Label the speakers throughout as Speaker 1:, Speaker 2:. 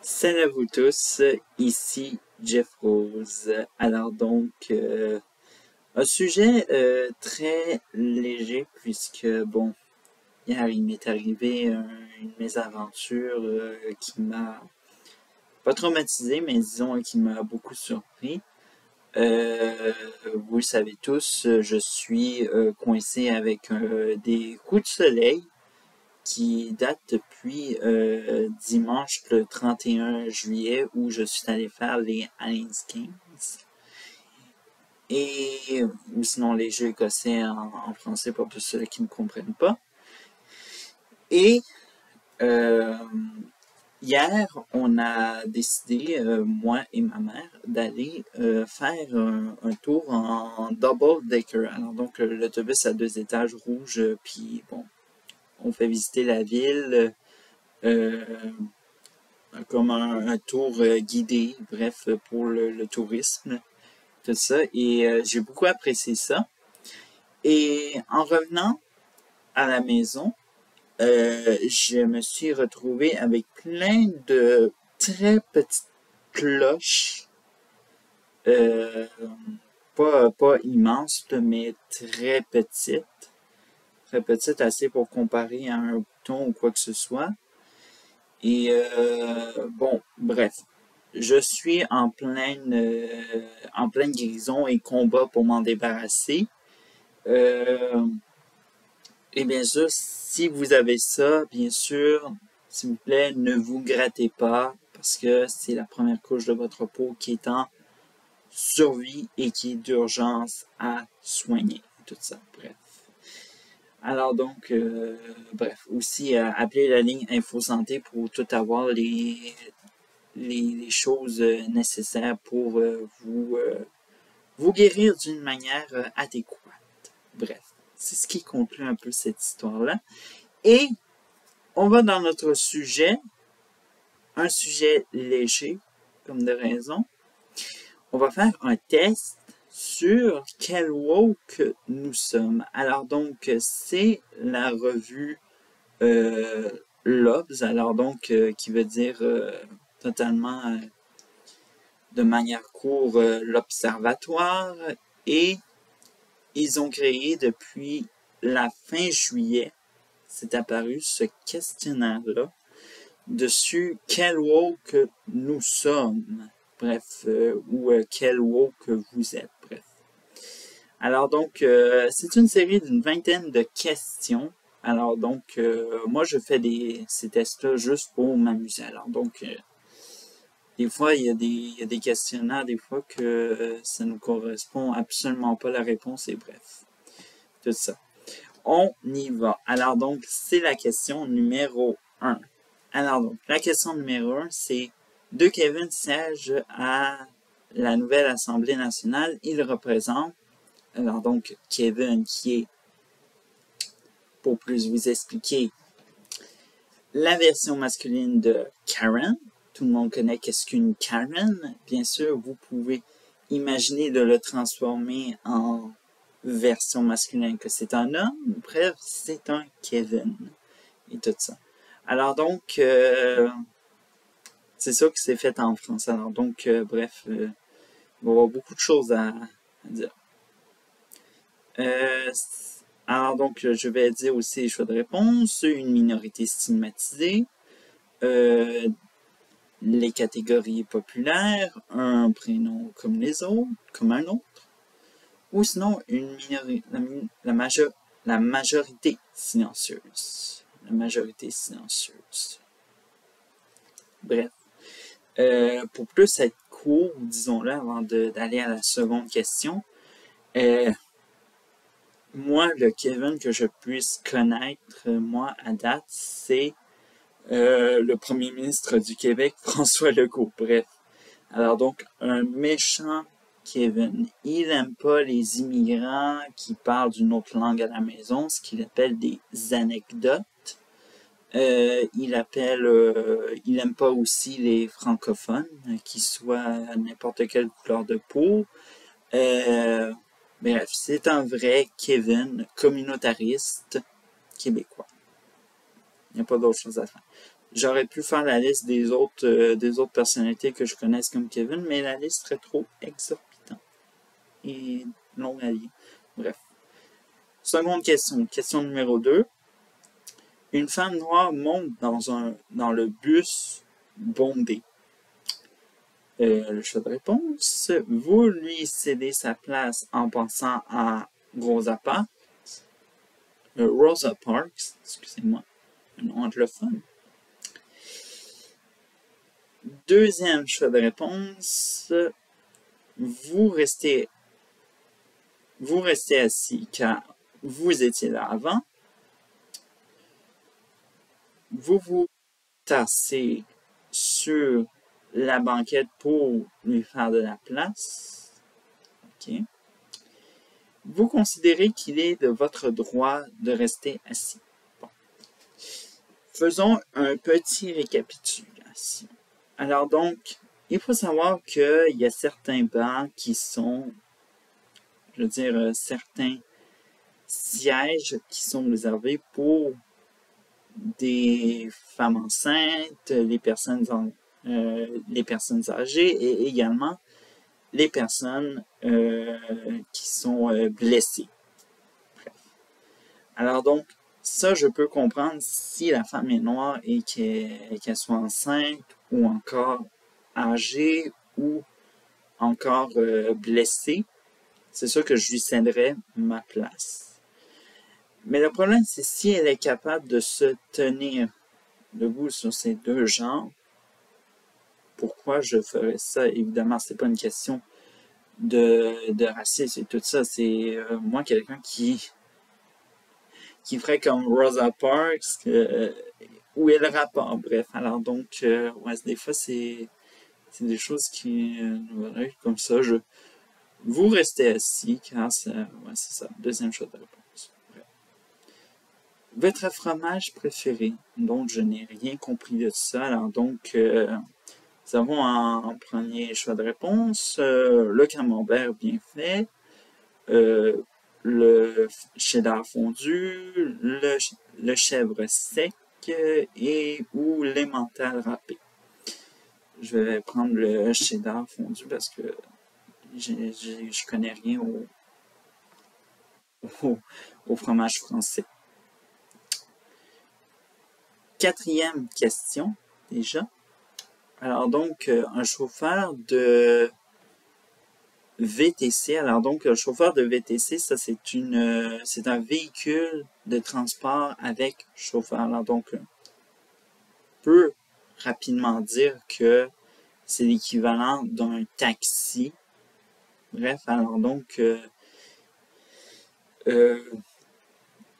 Speaker 1: Salut à vous tous, ici Jeff Rose. Alors donc, un sujet très léger puisque, bon, hier il m'est arrivé une mésaventure qui m'a pas traumatisé, mais disons qui m'a beaucoup surpris. Vous le savez tous, je suis coincé avec des coups de soleil qui date depuis dimanche le 31 juillet où je suis allé faire les Alliance Games. Et, ou sinon les Jeux écossais en français pour tous ceux qui ne comprennent pas. Et euh, hier, on a décidé, moi et ma mère, d'aller faire un tour en double decker. Alors donc l'autobus à 2 étages rouge, puis bon, on fait visiter la ville. Euh, Comme un tour guidé, bref, pour le tourisme, tout ça. Et j'ai beaucoup apprécié ça. Et en revenant à la maison, je me suis retrouvé avec plein de très petites cloches, euh, pas immenses, mais très petites. Très petites, assez pour comparer à un bouton ou quoi que ce soit. Et bon, bref, je suis en pleine guérison et combat pour m'en débarrasser. Euh, et bien sûr, si vous avez ça, bien sûr, s'il vous plaît, ne vous grattez pas parce que c'est la première couche de votre peau qui est en survie et qui est d'urgence à soigner. Tout ça, bref. Alors donc, bref, aussi appelez la ligne Info Santé pour tout avoir les choses nécessaires pour vous guérir d'une manière adéquate. Bref, c'est ce qui conclut un peu cette histoire-là. Et on va dans notre sujet, un sujet léger, comme de raison. On va faire un test sur quel woke nous sommes. Alors donc, c'est la revue Lobs, alors donc, qui veut dire totalement de manière courte l'observatoire, et ils ont créé depuis la fin juillet, c'est apparu ce questionnaire-là dessus quel woke nous sommes, bref, ou quel woke vous êtes, bref. Alors donc, c'est une série d'une vingtaine de questions. Alors donc, moi je fais ces tests-là juste pour m'amuser. Alors donc, des fois, il y a des questionnaires, des fois que ça ne correspond absolument pas à la réponse, et bref, tout ça. On y va. Alors donc, c'est la question numéro 1. Alors donc, la question numéro 1, c'est deux Kevin siègent à la nouvelle Assemblée nationale. Il représente, alors donc, Kevin qui est, pour plus vous expliquer, la version masculine de Karen. Tout le monde connaît qu'est-ce qu'une Karen. Bien sûr, vous pouvez imaginer de le transformer en version masculine que c'est un homme. Bref, c'est un Kevin. Et tout ça. Alors donc, c'est ça que c'est fait en France. Alors donc, bref, il va y avoir beaucoup de choses à dire. Alors donc, je vais dire aussi les choix de réponse. Une minorité stigmatisée. Les catégories populaires, un prénom comme les autres, comme un autre, ou sinon une minorité, la majorité silencieuse. La majorité silencieuse. Bref. Pour plus être court, disons-le, avant d'aller à la seconde question, moi, le Kevin que je puisse connaître, moi, à date, c'est le premier ministre du Québec, François Legault. Bref. Alors donc, un méchant Kevin. Il aime pas les immigrants qui parlent d'une autre langue à la maison, ce qu'il appelle des anecdotes. Il aime pas aussi les francophones, qui soient n'importe quelle couleur de peau. Bref, c'est un vrai Kevin communautariste québécois. Il n'y a pas d'autre chose à faire. J'aurais pu faire la liste des autres personnalités que je connaisse comme Kevin, mais la liste serait trop exorbitante et longue à lire. Bref. Seconde question. Question numéro 2. Une femme noire monte dans le bus bondé. Le choix de réponse. Vous lui cédez sa place en pensant à Rosa Parks. Rosa Parks, excusez-moi, un nom anglophone. Deuxième choix de réponse. Vous restez assis car vous étiez là avant. Vous vous tassez sur la banquette pour lui faire de la place. OK. Vous considérez qu'il est de votre droit de rester assis. Bon. Faisons un petit récapitulation. Alors donc, il faut savoir qu'il y a certains bancs qui sont, je veux dire, certains sièges qui sont réservés pour des femmes enceintes, les personnes âgées et également les personnes qui sont blessées. Bref. Alors donc, ça, je peux comprendre si la femme est noire et qu'elle soit enceinte ou encore âgée ou encore blessée. C'est sûr que je lui céderais ma place. Mais le problème, c'est si elle est capable de se tenir debout sur ses deux jambes, pourquoi je ferais ça? Évidemment, c'est pas une question de racisme et tout ça. C'est moi, quelqu'un qui ferait comme Rosa Parks, où est le rapport? Bref, alors donc, ouais, des fois, c'est des choses qui, comme ça, vous restez assis, car c'est ça, deuxième choix de réponse. Bref. Votre fromage préféré? Donc, je n'ai rien compris de ça, alors donc, nous avons en premier choix de réponse le camembert bien fait, le cheddar fondu, le chèvre sec ou l'emmental râpé. Je vais prendre le cheddar fondu parce que je connais rien au fromage français. Quatrième question, déjà. Alors donc, un chauffeur de VTC. Alors donc, le chauffeur de VTC, ça c'est un véhicule de transport avec chauffeur. Alors donc, on peut rapidement dire que c'est l'équivalent d'un taxi. Bref, alors donc,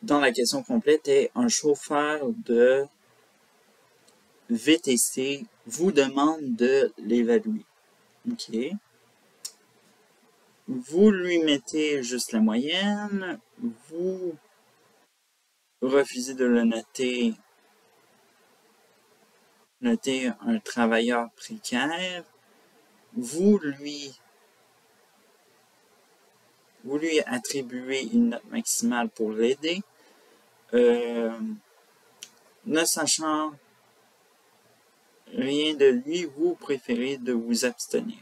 Speaker 1: dans la question complète est un chauffeur de VTC vous demande de l'évaluer. OK. Vous lui mettez juste la moyenne, vous refusez de le noter un travailleur précaire, vous lui attribuez une note maximale pour l'aider, ne sachant rien de lui, vous préférez de vous abstenir.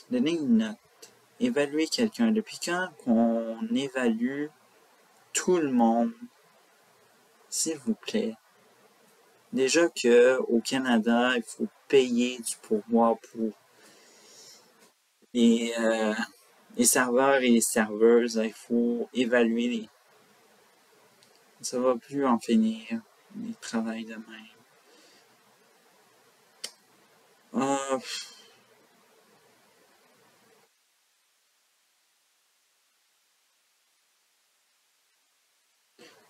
Speaker 1: Donner une note. Évaluer quelqu'un. Depuis quand qu'on évalue tout le monde, s'il vous plaît? Déjà qu'au Canada, il faut payer du pourboire pour les serveurs et les serveuses. Il faut évaluer les... Ça va plus en finir, les travails de même.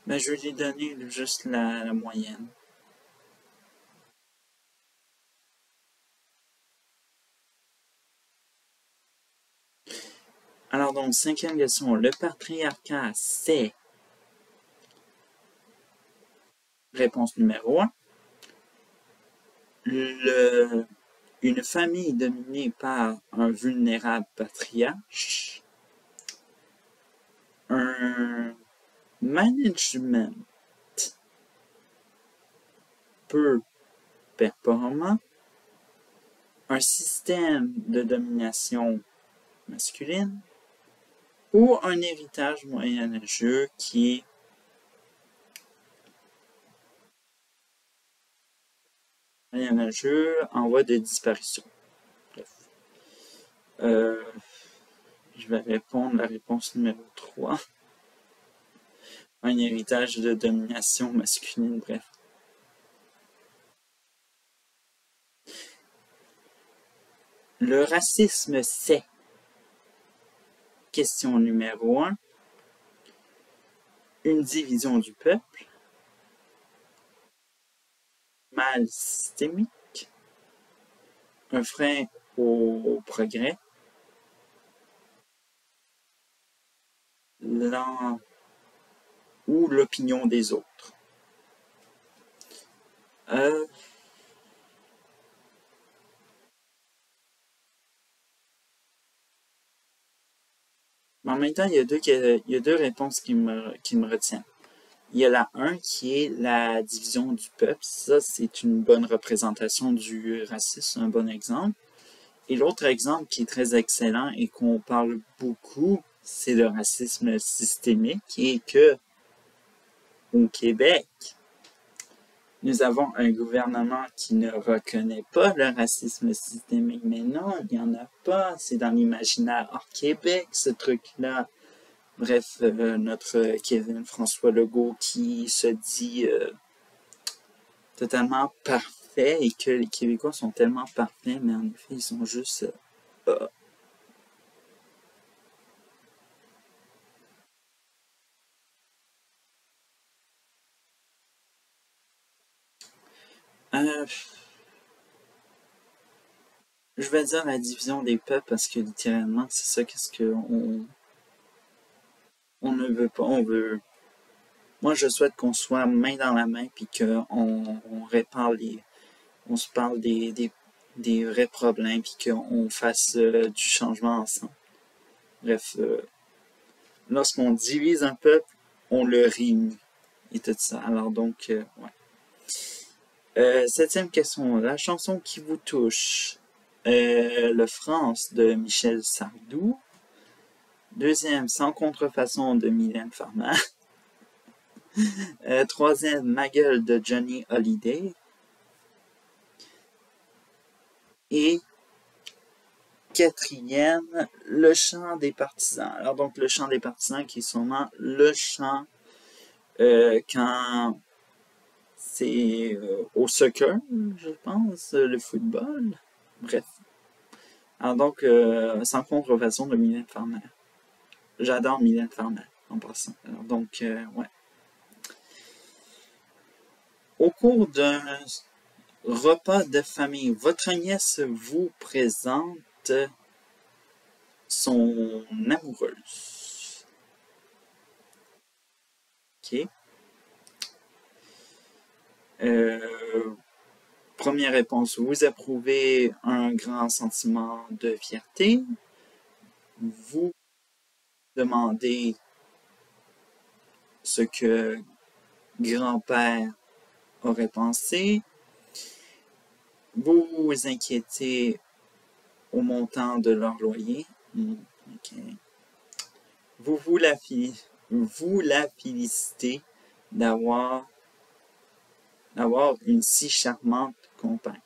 Speaker 1: Mais je vais lui donner juste la moyenne. Alors donc, cinquième question. Le patriarcat, c'est... Réponse numéro 1. Une famille dominée par un vulnérable patriarche. management peu performant, un système de domination masculine ou un héritage moyenâgeux qui est moyenâgeux en voie de disparition. Bref. Je vais répondre la réponse numéro 3. Un héritage de domination masculine, bref. Le racisme, c'est, question numéro 1, une division du peuple, mal systémique, un frein au progrès, ou l'opinion des autres. Mais en même temps, il y a deux réponses qui me retiennent. Il y a la 1 qui est la division du peuple. Ça, c'est une bonne représentation du racisme, un bon exemple. Et l'autre exemple qui est très excellent et qu'on parle beaucoup, c'est le racisme systémique et que au Québec, nous avons un gouvernement qui ne reconnaît pas le racisme systémique. Mais non, il n'y en a pas. C'est dans l'imaginaire hors Québec, ce truc-là. Bref, notre Kevin François Legault qui se dit totalement parfait et que les Québécois sont tellement parfaits, mais en effet, ils sont juste... je vais dire la division des peuples parce que littéralement, c'est ça qu'est-ce qu'on on ne veut pas. On veut... Moi, je souhaite qu'on soit main dans la main puis qu'on répare on se parle des vrais problèmes puis qu'on fasse du changement ensemble. Bref, lorsqu'on divise un peuple, on le réunit et tout ça. Alors donc, ouais. Septième question, la chanson qui vous touche. Le France de Michel Sardou. Deuxième, Sans contrefaçon de Mylène Farmer. Troisième, Ma gueule de Johnny Hallyday. Et quatrième, Le chant des partisans. Alors donc, le chant des partisans qui est sûrement le chant quand c'est au soccer, je pense, le football. Bref. Alors donc, Sans contrefaçon de Mylène Farmer. J'adore Mylène Farmer, en passant. Alors donc, ouais. Au cours d'un repas de famille, votre nièce vous présente son amoureuse. Ok. Première réponse, vous approuvez un grand sentiment de fierté. Vous demandez ce que grand-père aurait pensé. Vous vous inquiétez au montant de leur loyer. Okay. Vous la félicitez d'avoir une si charmante compagne.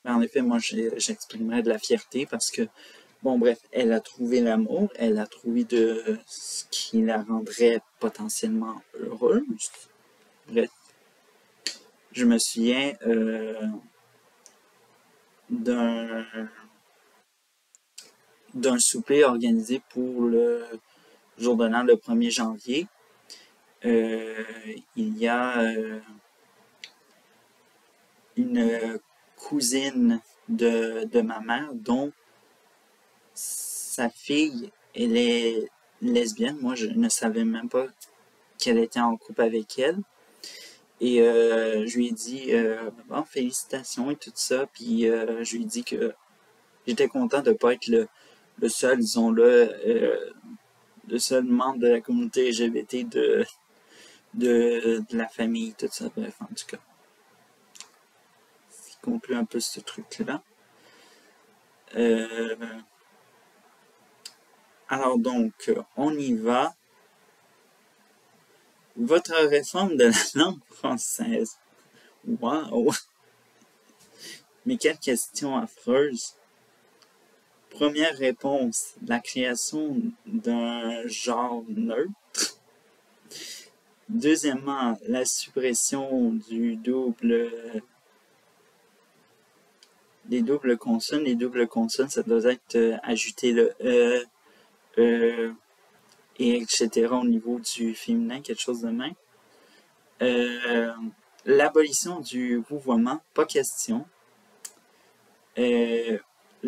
Speaker 1: En effet, moi, j'exprimerais de la fierté parce que, bon, bref, elle a trouvé l'amour, elle a trouvé de ce qui la rendrait potentiellement heureuse. Bref, je me souviens d'un souper organisé pour le jour de l'an, le 1er janvier. Il y a une cousine de ma mère dont sa fille, elle est lesbienne. Moi, je ne savais même pas qu'elle était en couple avec elle. Et je lui ai dit bon, félicitations et tout ça. Puis je lui ai dit que j'étais content de ne pas être le seul, disons-le, le seul membre de la communauté LGBT de la famille, tout ça. Bref, en tout cas. Ce qui conclut un peu ce truc-là. Alors donc, on y va. Votre réforme de la langue française. Wow! Mais quelle question affreuse! Première réponse, la création d'un genre neutre. Deuxièmement, la suppression des doubles consonnes. Les doubles consonnes, ça doit être ajouter le et etc. au niveau du féminin, quelque chose de même. L'abolition du vouvoiement, pas question. Le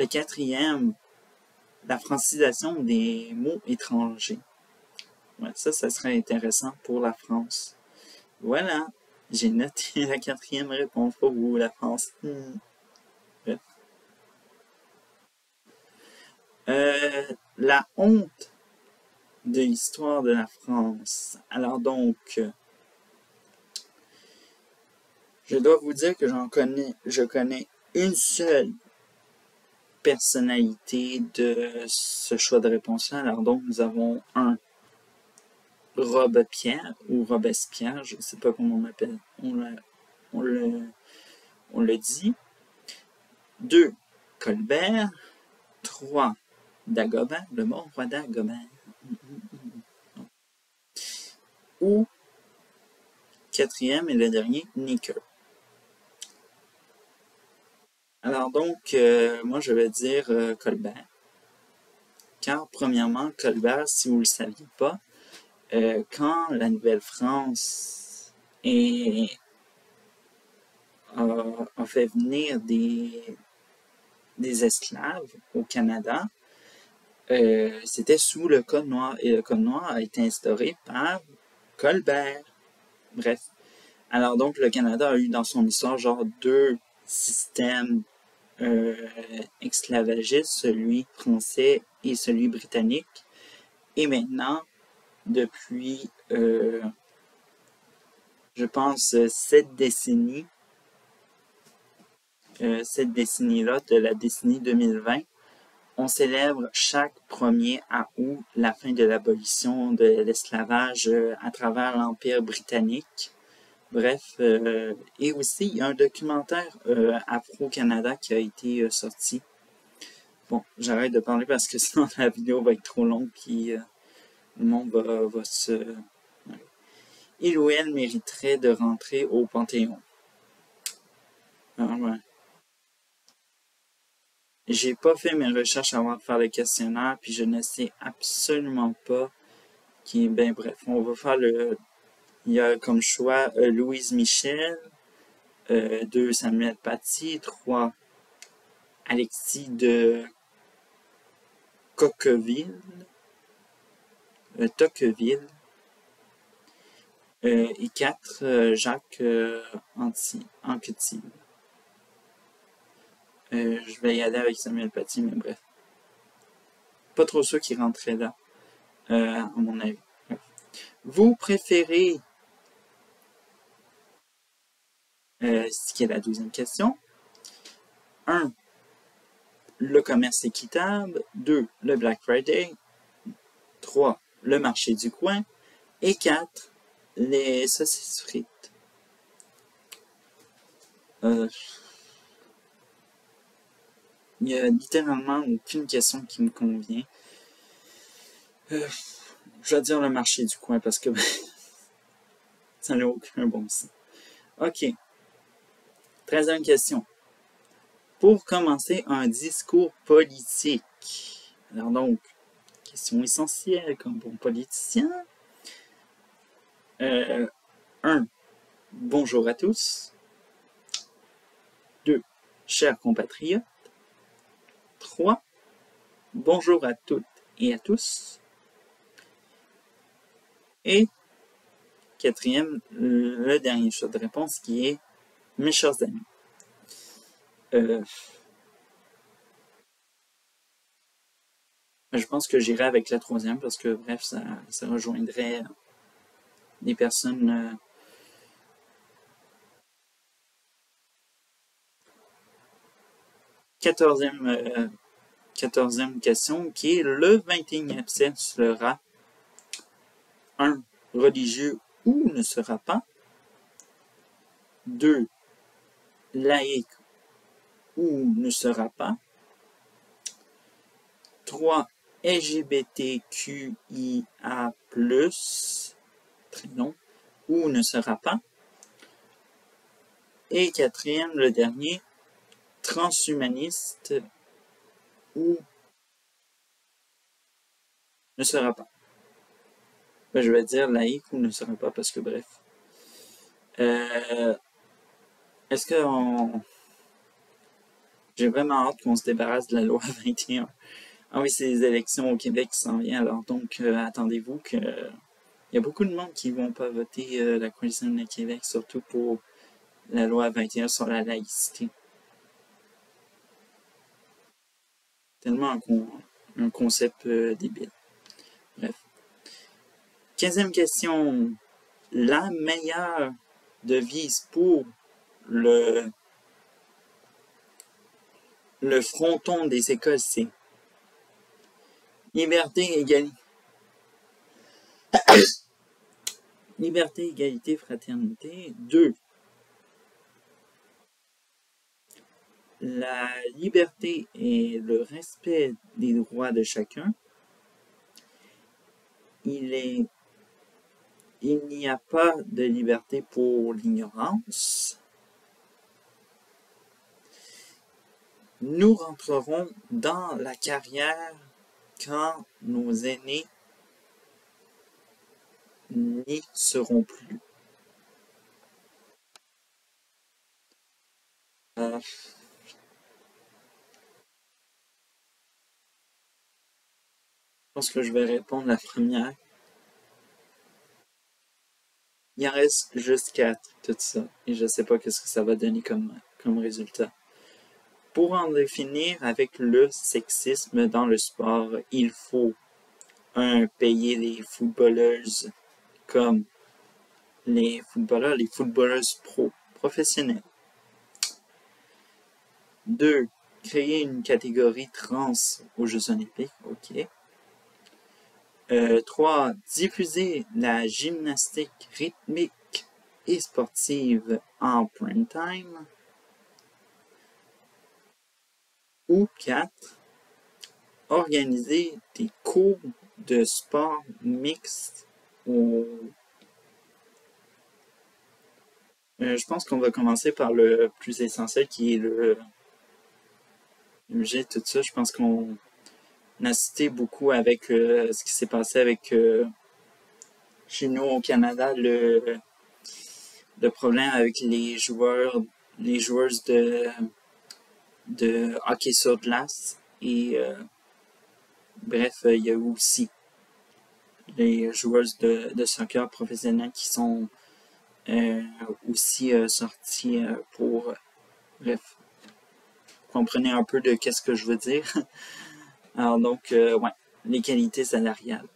Speaker 1: quatrième, la francisation des mots étrangers. Ouais, ça serait intéressant pour la France. Voilà, j'ai noté la quatrième réponse pour vous, la France. Ouais. La honte de l'histoire de la France. Alors donc, je dois vous dire que je connais une seule personnalité de ce choix de réponse-là. Alors donc, nous avons un Robespierre ou Robespierre, je ne sais pas comment on le dit. 2. Colbert. 3. Dagobert, le bon roi Dagobert. Ou, quatrième et le dernier, Necker. Alors donc, moi je vais dire Colbert. Car, premièrement, Colbert, si vous ne le saviez pas, quand la Nouvelle-France a fait venir des esclaves au Canada, c'était sous le Code noir, et le Code noir a été instauré par Colbert. Bref. Alors donc, le Canada a eu dans son histoire genre deux systèmes esclavagistes, celui français et celui britannique. Et maintenant, depuis, je pense, cette décennie-là, de la décennie 2020, on célèbre chaque 1er août la fin de l'abolition de l'esclavage à travers l'Empire britannique. Bref, et aussi, il y a un documentaire Afro-Canada qui a été sorti. Bon, j'arrête de parler parce que sinon la vidéo va être trop longue puis le monde va se... Il ou elle mériterait de rentrer au Panthéon. Alors, ouais. J'ai pas fait mes recherches avant de faire le questionnaire, puis je ne sais absolument pas qui... Ben bref, on va faire le... Il y a comme choix Louise Michel, 2 Samuel Paty, 3 Alexis de Tocqueville, et 4 Jacques Anquetil. Je vais y aller avec Samuel Paty, mais bref. Pas trop sûr qui rentrait là, à mon avis. Vous préférez, ce qui est la deuxième question, 1. Le commerce équitable, 2. Le Black Friday, 3. Le marché du coin, et 4. Les saucisses frites. Il n'y a littéralement aucune question qui me convient. Je vais dire le marché du coin parce que ça n'a aucun bon sens. Ok. 13e question. Pour commencer un discours politique. Alors donc, question essentielle comme bon politicien. 1. Bonjour à tous. 2. Chers compatriotes. 3. Bonjour à toutes et à tous. Et Quatrième, le dernier choix de réponse qui est mes chers amis. Je pense que j'irai avec la troisième parce que, bref, ça rejoindrait des personnes. Quatorzième question qui est le 21e siècle sera 1. Religieux ou ne sera pas. 2. Laïque ou ne sera pas. 3. LGBTQIA+, très long, ou ne sera pas. Et quatrième, le dernier, transhumaniste ou ne sera pas. Ben, je vais dire laïque ou ne sera pas parce que bref. Est-ce que j'ai vraiment hâte qu'on se débarrasse de la loi 21. Ah oui, c'est les élections au Québec qui s'en viennent, alors donc attendez-vous que il y a beaucoup de monde qui vont pas voter la Coalition du Québec, surtout pour la loi 21 sur la laïcité. Tellement un concept débile. Bref. 15e question. La meilleure devise pour le fronton des écoles, c'est liberté, égalité, fraternité. 2. La liberté et le respect des droits de chacun. Il n'y a pas de liberté pour l'ignorance. Nous rentrerons dans la carrière quand nos aînés n'y seront plus. Je pense que je vais répondre la première. Il en reste juste 4, tout ça. Et je sais pas qu'est-ce que ça va donner comme résultat. Pour en définir avec le sexisme dans le sport, il faut 1. Payer les footballeuses comme les footballeuses professionnelles. 2. Créer une catégorie trans aux Jeux Olympiques. OK. 3. Diffuser la gymnastique rythmique et sportive en prime time. Ou 4. Organiser des cours de sport mixtes je pense qu'on va commencer par le plus essentiel qui est le tout ça. Je pense qu'on a cité beaucoup avec ce qui s'est passé avec chez nous au Canada, le problème avec les joueurs de hockey sur glace. Et bref, il y a aussi les joueuses de soccer professionnels qui sont aussi sortis pour... bref, comprenez un peu de qu'est-ce que je veux dire. Alors donc, ouais, l'égalité salariale.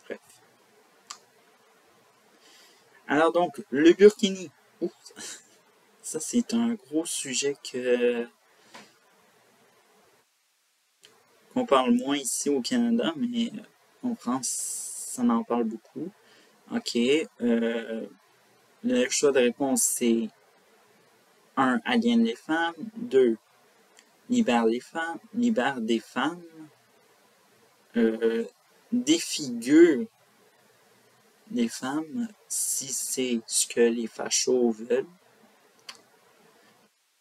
Speaker 1: Bref. Alors donc, le burkini. Ouh, ça, c'est un gros sujet qu'on parle moins ici au Canada, mais en France, ça en parle beaucoup. OK. Le choix de réponse, c'est 1. Aliène les femmes. 2. Libère des femmes. Défigure les femmes si c'est ce que les fachos veulent.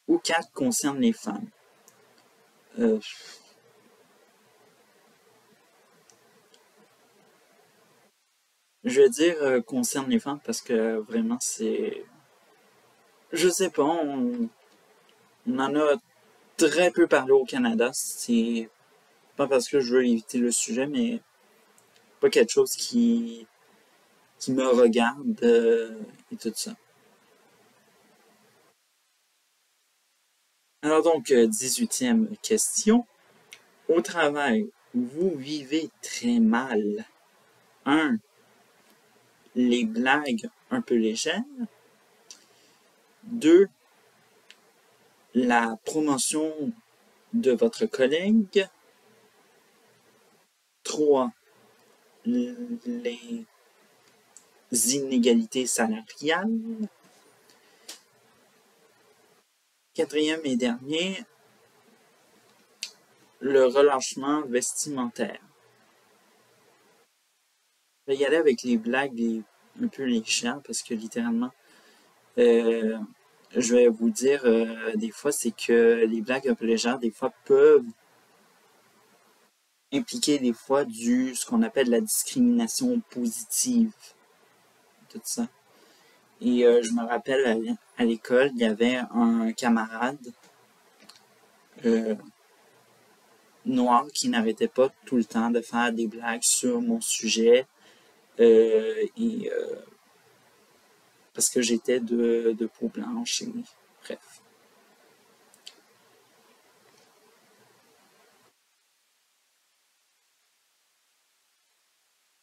Speaker 1: Ou 4. Concerne les femmes. Je vais dire concerne les femmes parce que vraiment c'est... Je sais pas, on en a très peu parlé au Canada. C'est pas parce que je veux éviter le sujet, mais pas quelque chose qui qui me regardent et tout ça. Alors donc, 18e question. Au travail, vous vivez très mal. 1. Les blagues un peu légères. 2. La promotion de votre collègue. 3. Les inégalités salariales. 4e et dernier, le relâchement vestimentaire. Je vais y aller avec les blagues un peu légères parce que littéralement, je vais vous dire des fois, c'est que les blagues un peu légères, des fois, peuvent impliquer des fois ce qu'on appelle la discrimination positive. Tout ça. Et je me rappelle à l'école, il y avait un camarade noir qui n'arrêtait pas tout le temps de faire des blagues sur mon sujet et parce que j'étais de peau blanche et bref.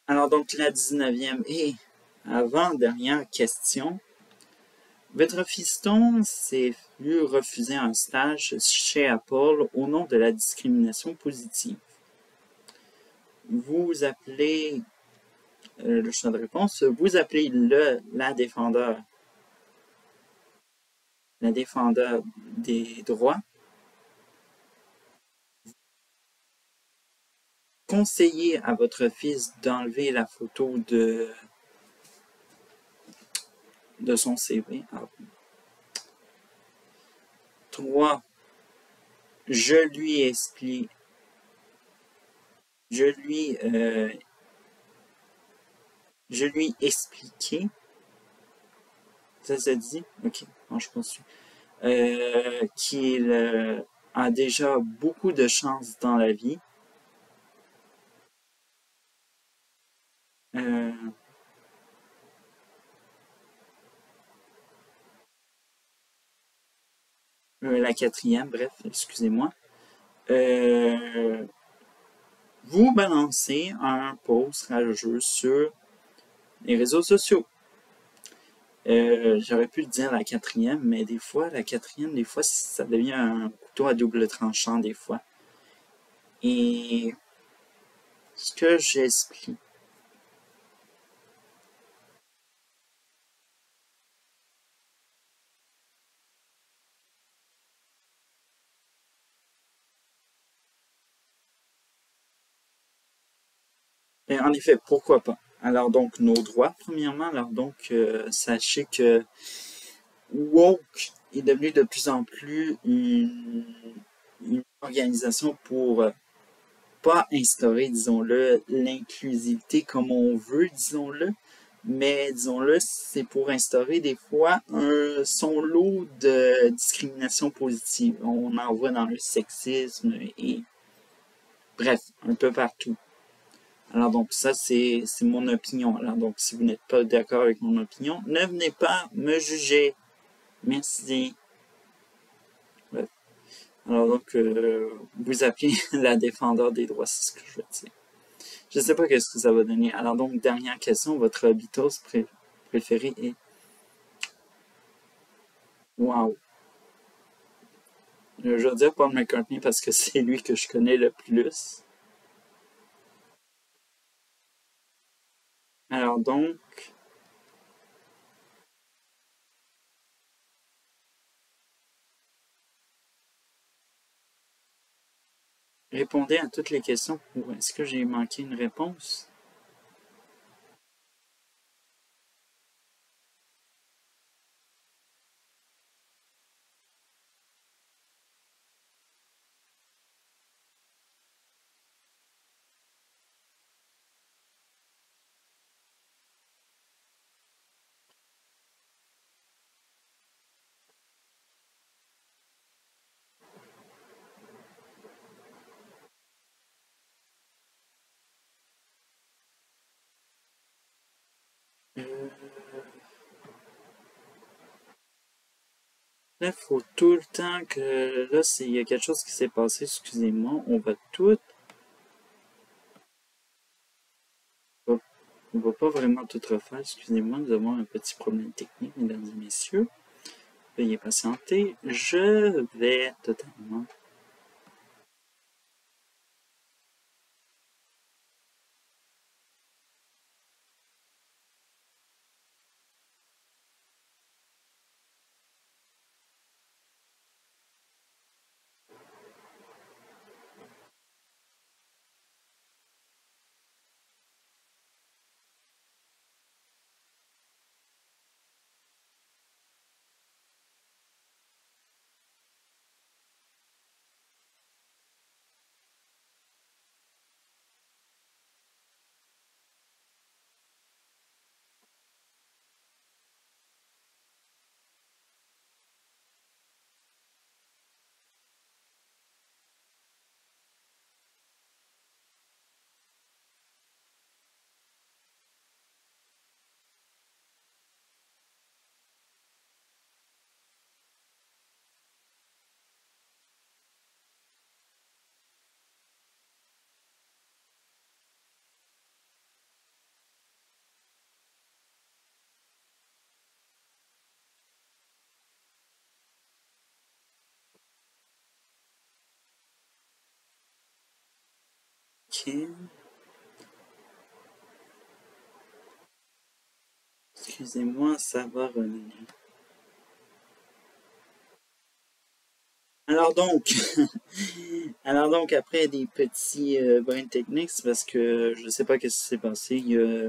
Speaker 1: Alors donc la 19e et avant-dernière question. Votre fiston s'est vu refuser un stage chez Apple au nom de la discrimination positive. Vous appelez le choix de réponse, vous appelez la défendeur des droits, conseillez à votre fils d'enlever la photo de son CV. 3. Je lui explique. Je lui expliquais. Ça se dit? Ok, bon, je continue. Qu'il a déjà beaucoup de chance dans la vie. Euh, la 4e, bref, excusez-moi. Vous balancez un post rageux sur les réseaux sociaux. J'aurais pu le dire la 4e, mais des fois, la 4e, des fois, ça devient un couteau à double tranchant, des fois. Et ce que j'explique. Et en effet, pourquoi pas? Alors donc, nos droits, premièrement, alors donc, sachez que Woke est devenu de plus en plus une organisation pour pas instaurer, disons-le, l'inclusivité comme on veut, disons-le, mais disons-le, c'est pour instaurer des fois son lot de discrimination positive. On en voit dans le sexisme et bref, un peu partout. Alors donc ça, c'est mon opinion. Alors donc si vous n'êtes pas d'accord avec mon opinion, ne venez pas me juger. Merci. Bref. Alors donc, vous appelez la défendeur des droits, c'est ce que je veux dire. Je sais pas qu'est-ce que ça va donner. Alors donc, dernière question, votre Beatles préféré est... Wow. Je veux dire Paul McCartney parce que c'est lui que je connais le plus. Alors donc, répondez à toutes les questions. Ou est-ce que j'ai manqué une réponse? Là, il faut tout le temps que... Là, il y a quelque chose qui s'est passé, excusez-moi. On va tout... On va pas vraiment tout refaire, excusez-moi. Nous avons un petit problème technique, mesdames et messieurs. Veuillez patienter. Je vais totalement... Ok. Excusez-moi, ça va revenir. Alors donc, alors donc après des petits brins techniques, c'est parce que je sais pas ce qui s'est passé.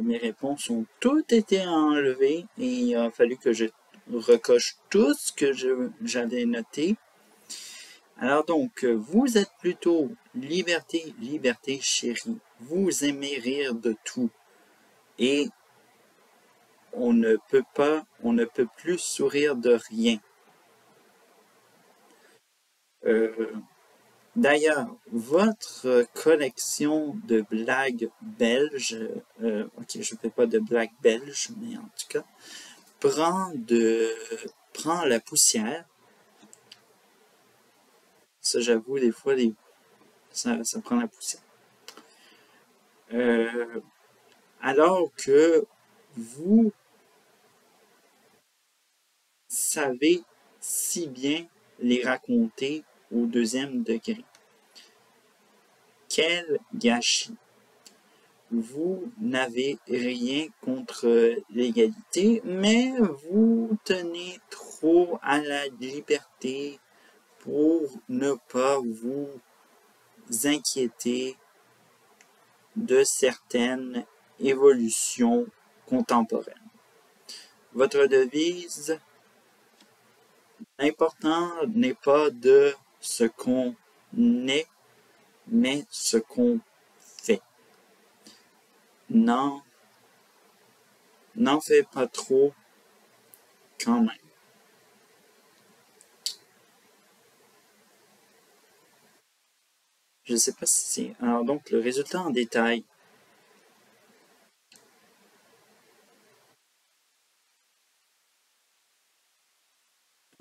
Speaker 1: Mes réponses ont toutes été enlevées et il a fallu que je recoche tout ce que j'avais noté. Alors donc, vous êtes plutôt liberté, liberté chérie. Vous aimez rire de tout et on ne peut plus sourire de rien. Euh, D'ailleurs, votre collection de blagues belges, ok, je ne fais pas de blagues belges, mais en tout cas, prend de, prend la poussière. Ça, j'avoue, des fois, ça prend la poussière. Euh, alors que vous savez si bien les raconter au deuxième degré. Quel gâchis! Vous n'avez rien contre l'égalité, mais vous tenez trop à la liberté pour ne pas vous inquiéter de certaines évolutions contemporaines. Votre devise, l'important n'est pas de ce qu'on est, mais ce qu'on fait. Non, n'en fais pas trop quand même. Je ne sais pas si c'est... Alors donc, le résultat en détail.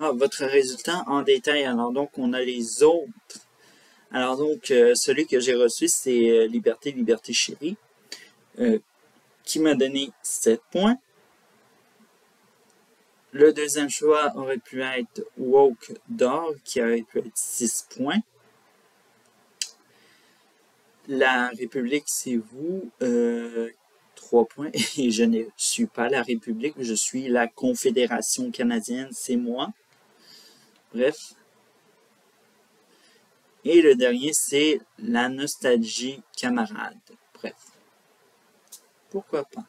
Speaker 1: Ah, votre résultat en détail. Alors donc, on a les autres. Alors donc, celui que j'ai reçu, c'est Liberté, Liberté chérie, qui m'a donné 7 points. Le deuxième choix aurait pu être Woke d'or, qui aurait pu être 6 points. La République, c'est vous, 3 points. Et je ne suis pas la République, je suis la Confédération canadienne, c'est moi. Bref. Et le dernier, c'est la nostalgie camarade. Bref. Pourquoi pas.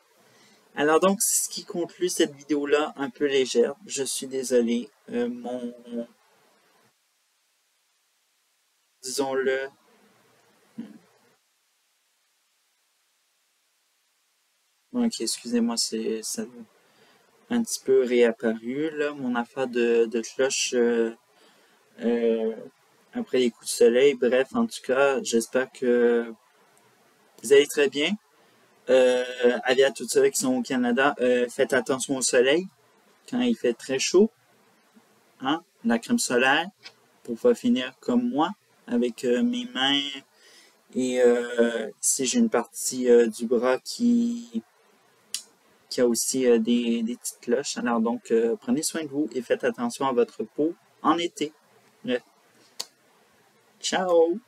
Speaker 1: Alors donc, c'est ce qui conclut cette vidéo-là, un peu légère. Je suis désolé. Disons-le, ok, excusez-moi, c'est ça a un petit peu réapparu, là, mon affaire de cloche euh, après les coups de soleil. Bref, en tout cas, j'espère que vous allez très bien. Allez à tous ceux qui sont au Canada, faites attention au soleil quand il fait très chaud. Hein? la crème solaire pour pas finir comme moi avec mes mains et ici j'ai une partie du bras qui a aussi des petites cloches. Alors donc prenez soin de vous et faites attention à votre peau en été. Bref. Ciao!